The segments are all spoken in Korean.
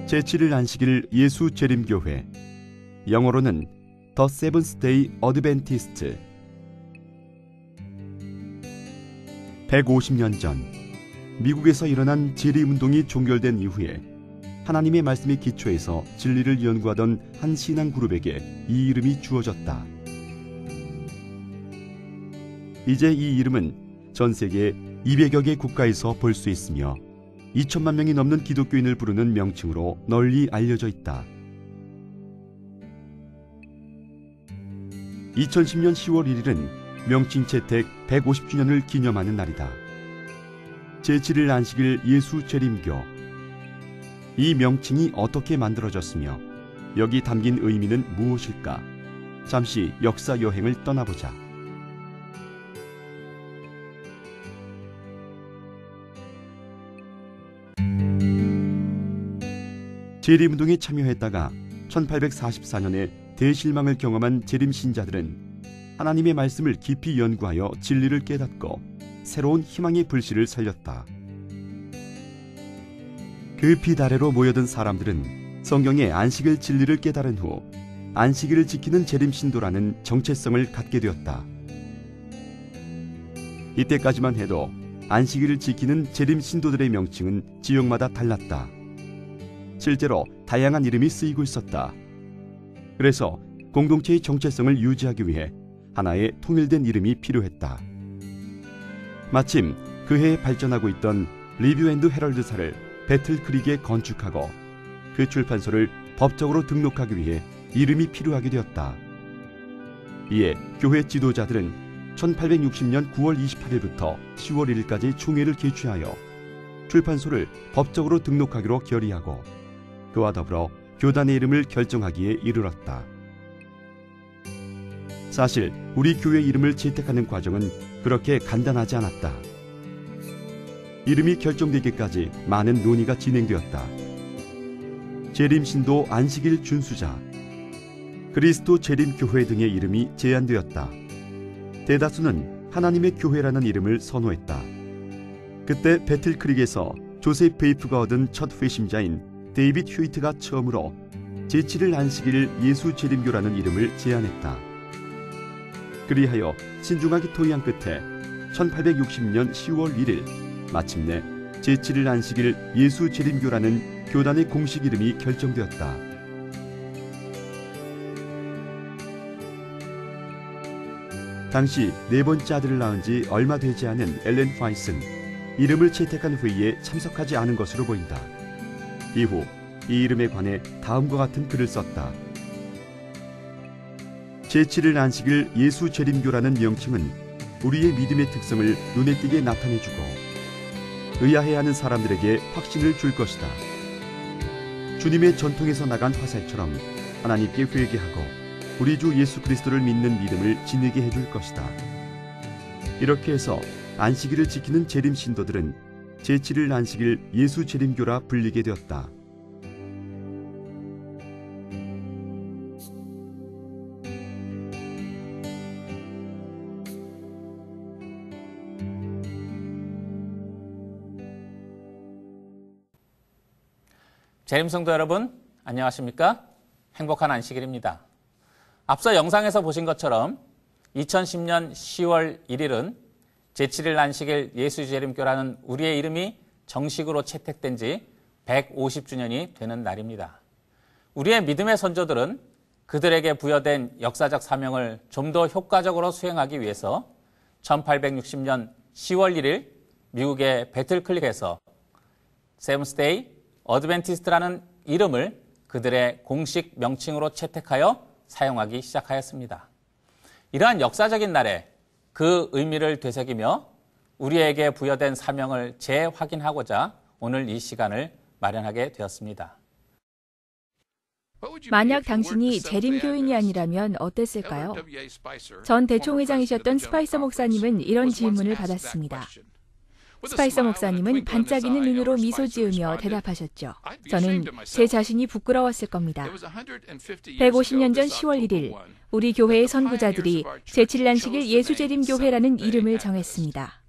제7일 안식일 예수 재림교회, 영어로는 The Seventh Day Adventist. 150년 전 미국에서 일어난 재림운동이 종결된 이후에 하나님의 말씀의 기초에서 진리를 연구하던 한 신앙 그룹에게 이 이름이 주어졌다. 이제 이 이름은 전 세계 200여 개 국가에서 볼 수 있으며 2천만 명이 넘는 기독교인을 부르는 명칭으로 널리 알려져 있다. 2010년 10월 1일은 명칭 채택 150주년을 기념하는 날이다. 제7일 안식일 예수 재림교. 이 명칭이 어떻게 만들어졌으며 여기 담긴 의미는 무엇일까? 잠시 역사 여행을 떠나보자. 재림운동에 참여했다가 1844년에 대실망을 경험한 재림 신자들은 하나님의 말씀을 깊이 연구하여 진리를 깨닫고 새로운 희망의 불씨를 살렸다. 그 빛 아래로 모여든 사람들은 성경의 안식일 진리를 깨달은 후 안식일을 지키는 재림 신도라는 정체성을 갖게 되었다. 이때까지만 해도 안식일을 지키는 재림 신도들의 명칭은 지역마다 달랐다. 실제로 다양한 이름이 쓰이고 있었다. 그래서 공동체의 정체성을 유지하기 위해 하나의 통일된 이름이 필요했다. 마침 그 해에 발전하고 있던 리뷰 앤드 헤럴드사를 배틀크릭에 건축하고 그 출판소를 법적으로 등록하기 위해 이름이 필요하게 되었다. 이에 교회 지도자들은 1860년 9월 28일부터 10월 1일까지 총회를 개최하여 출판소를 법적으로 등록하기로 결의하고 그와 더불어 교단의 이름을 결정하기에 이르렀다. 사실 우리 교회 이름을 채택하는 과정은 그렇게 간단하지 않았다. 이름이 결정되기까지 많은 논의가 진행되었다. 재림신도 안식일 준수자, 그리스도 재림교회 등의 이름이 제안되었다. 대다수는 하나님의 교회라는 이름을 선호했다. 그때 배틀크릭에서 조셉 베이프가 얻은 첫 회심자인 데이빗 휴이트가 처음으로 제7일 안식일 예수 재림교라는 이름을 제안했다. 그리하여 신중하게 토의한 끝에 1860년 10월 1일 마침내 제7일 안식일 예수 재림교라는 교단의 공식 이름이 결정되었다. 당시 네 번째 아들을 낳은 지 얼마 되지 않은 엘렌 화이트는 이름을 채택한 회의에 참석하지 않은 것으로 보인다. 이후 이 이름에 관해 다음과 같은 글을 썼다. 제7일 안식일 예수 재림교라는 명칭은 우리의 믿음의 특성을 눈에 띄게 나타내주고 의아해하는 사람들에게 확신을 줄 것이다. 주님의 전통에서 나간 화살처럼 하나님께 회개하고 우리 주 예수 그리스도를 믿는 믿음을 지니게 해줄 것이다. 이렇게 해서 안식일을 지키는 재림 신도들은 제7일 안식일 예수 재림교라 불리게 되었다. 재림성도 여러분, 안녕하십니까? 행복한 안식일입니다. 앞서 영상에서 보신 것처럼 2010년 10월 1일은 제7일 안식일 예수재림교라는 우리의 이름이 정식으로 채택된 지 150주년이 되는 날입니다. 우리의 믿음의 선조들은 그들에게 부여된 역사적 사명을 좀 더 효과적으로 수행하기 위해서 1860년 10월 1일 미국의 배틀클릭에서 세븐스데이 어드벤티스트라는 이름을 그들의 공식 명칭으로 채택하여 사용하기 시작하였습니다. 이러한 역사적인 날에 그 의미를 되새기며 우리에게 부여된 사명을 재확인하고자 오늘 이 시간을 마련하게 되었습니다. 만약 당신이 재림교인이 아니라면 어땠을까요? 전 대총회장이셨던 스파이서 목사님은 이런 질문을 받았습니다. 스파이서 목사님은 반짝이는 눈으로 미소 지으며 대답하셨죠. 저는 제 자신이 부끄러웠을 겁니다. 150년 전 10월 1일 우리 교회의 선구자들이 제7일 안식일 예수재림교회라는 이름을 정했습니다.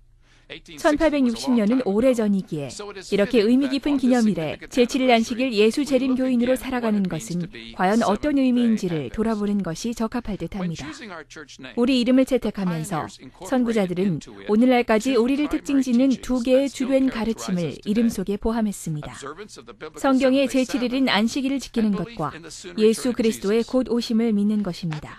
1860년은 오래전이기에 이렇게 의미 깊은 기념일에 제7일 안식일 예수 재림 교인으로 살아가는 것은 과연 어떤 의미인지를 돌아보는 것이 적합할 듯합니다. 우리 이름을 채택하면서 선구자들은 오늘날까지 우리를 특징짓는 두 개의 주된 가르침을 이름 속에 포함했습니다. 성경의 제7일인 안식일을 지키는 것과 예수 그리스도의 곧 오심을 믿는 것입니다.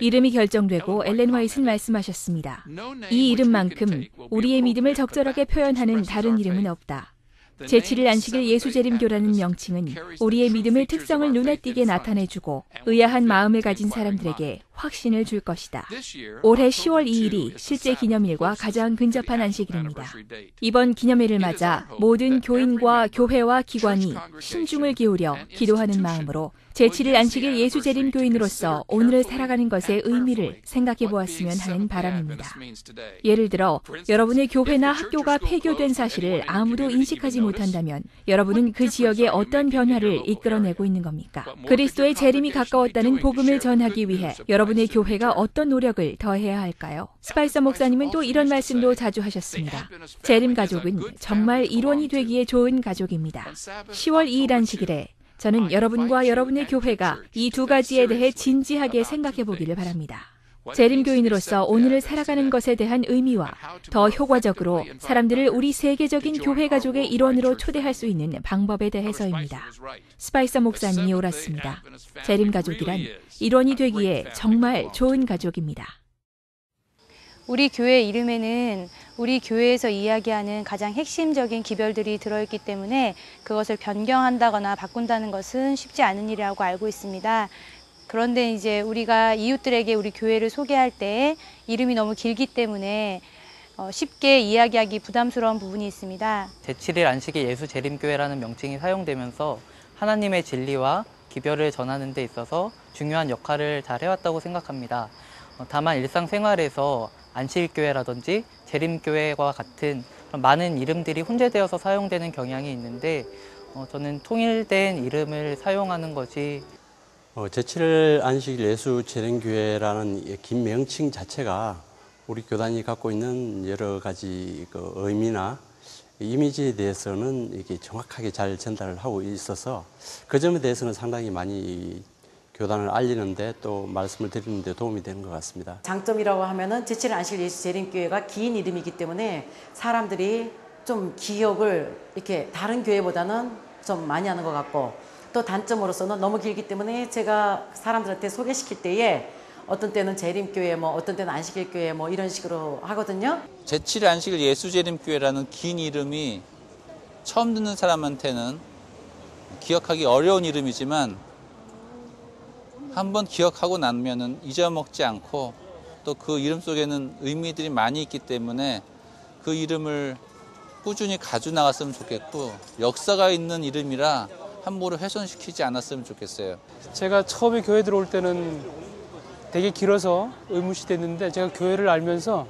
이름이 결정되고 엘렌 화이트는 말씀하셨습니다. 이 이름만큼 우리의 믿음을 적절하게 표현하는 다른 이름은 없다. 제7일 안식일 예수재림교라는 명칭은 우리의 믿음의 특성을 눈에 띄게 나타내주고 의아한 마음을 가진 사람들에게 확신을 줄 것이다. 올해 10월 2일이 실제 기념일과 가장 근접한 안식일입니다. 이번 기념일을 맞아 모든 교인과 교회와 기관이 신중을 기울여 기도하는 마음으로 제7일 안식일 예수재림 교인으로서 오늘을 살아가는 것의 의미를 생각해 보았으면 하는 바람입니다. 예를 들어 여러분의 교회나 학교가 폐교된 사실을 아무도 인식하지 못한다면 여러분은 그 지역에 어떤 변화를 이끌어내고 있는 겁니까? 그리스도의 재림이 가까웠다는 복음을 전하기 위해 여러분의 교회가 어떤 노력을 더해야 할까요? 스파이서 목사님은 또 이런 말씀도 자주 하셨습니다. 재림 가족은 정말 일원이 되기에 좋은 가족입니다. 10월 2일 안식일에 저는 여러분과 여러분의 교회가 이 두 가지에 대해 진지하게 생각해 보기를 바랍니다. 재림교인으로서 오늘을 살아가는 것에 대한 의미와 더 효과적으로 사람들을 우리 세계적인 교회 가족의 일원으로 초대할 수 있는 방법에 대해서입니다. 스파이서 목사님이 옳았습니다. 재림 가족이란 일원이 되기에 정말 좋은 가족입니다. 우리 교회 이름에는 우리 교회에서 이야기하는 가장 핵심적인 기별들이 들어있기 때문에 그것을 변경한다거나 바꾼다는 것은 쉽지 않은 일이라고 알고 있습니다. 그런데 이제 우리가 이웃들에게 우리 교회를 소개할 때 이름이 너무 길기 때문에 쉽게 이야기하기 부담스러운 부분이 있습니다. 제7일 안식일 예수 재림교회라는 명칭이 사용되면서 하나님의 진리와 기별을 전하는 데 있어서 중요한 역할을 잘 해왔다고 생각합니다. 다만 일상생활에서 안식일교회라든지 재림교회와 같은 많은 이름들이 혼재되어서 사용되는 경향이 있는데 저는 통일된 이름을 사용하는 것이 제7일 안식일 예수 재림교회라는 긴 명칭 자체가 우리 교단이 갖고 있는 여러 가지 의미나 이미지에 대해서는 이게 정확하게 잘 전달을 하고 있어서 그 점에 대해서는 상당히 많이 교단을 알리는데 또 말씀을 드리는 데 도움이 되는 것 같습니다. 장점이라고 하면은 제7일 안식일 예수 재림교회가 긴 이름이기 때문에 사람들이 좀 기억을 이렇게 다른 교회보다는 좀 많이 하는 것 같고, 또 단점으로서는 너무 길기 때문에 제가 사람들한테 소개시킬 때에 어떤 때는 재림교회, 어떤 때는 안식일교회 이런 식으로 하거든요. 제7일 안식일 예수재림교회라는 긴 이름이 처음 듣는 사람한테는 기억하기 어려운 이름이지만 한번 기억하고 나면은 잊어먹지 않고 또 그 이름 속에는 의미들이 많이 있기 때문에 그 이름을 꾸준히 가지고 나갔으면 좋겠고, 역사가 있는 이름이라 함부로 훼손시키지 않았으면 좋겠어요. 제가 처음에 교회 들어올 때는 되게 길어서 의무시됐는데 제가 교회를 알면서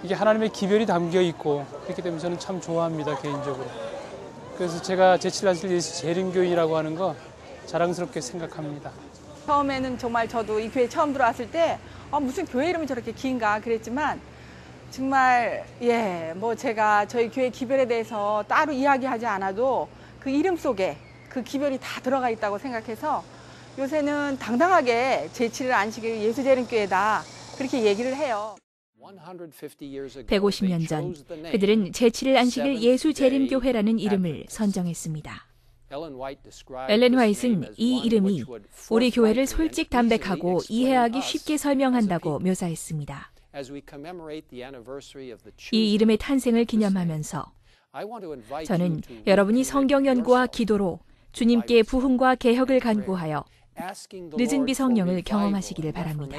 이게 하나님의 기별이 담겨 있고 그렇기 때문에 저는 참 좋아합니다, 개인적으로. 그래서 제가 제7일 안식일 예수 재림교인이라고 하는 거 자랑스럽게 생각합니다. 처음에는 정말 저도 이 교회 처음 들어왔을 때 무슨 교회 이름이 저렇게 긴가 그랬지만 정말 제가 저희 교회 기별에 대해서 따로 이야기하지 않아도 그 이름 속에 그 기별이 다 들어가 있다고 생각해서 요새는 당당하게 제7일 안식일 예수재림교회다 그렇게 얘기를 해요. 150년 전 그들은 제7일 안식일 예수재림교회라는 이름을 선정했습니다. 엘렌 화이트는 이 이름이 우리 교회를 솔직담백하고 이해하기 쉽게 설명한다고 묘사했습니다. 이 이름의 탄생을 기념하면서 저는 여러분이 성경 연구와 기도로 주님께 부흥과 개혁을 간구하여 늦은 비 성령을 경험하시기를 바랍니다.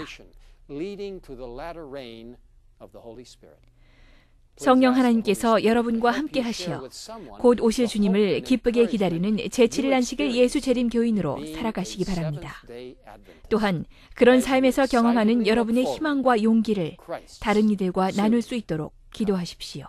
성령 하나님께서 여러분과 함께 하시어 곧 오실 주님을 기쁘게 기다리는 제7일 안식일 예수 재림 교인으로 살아가시기 바랍니다. 또한 그런 삶에서 경험하는 여러분의 희망과 용기를 다른 이들과 나눌 수 있도록 기도하십시오.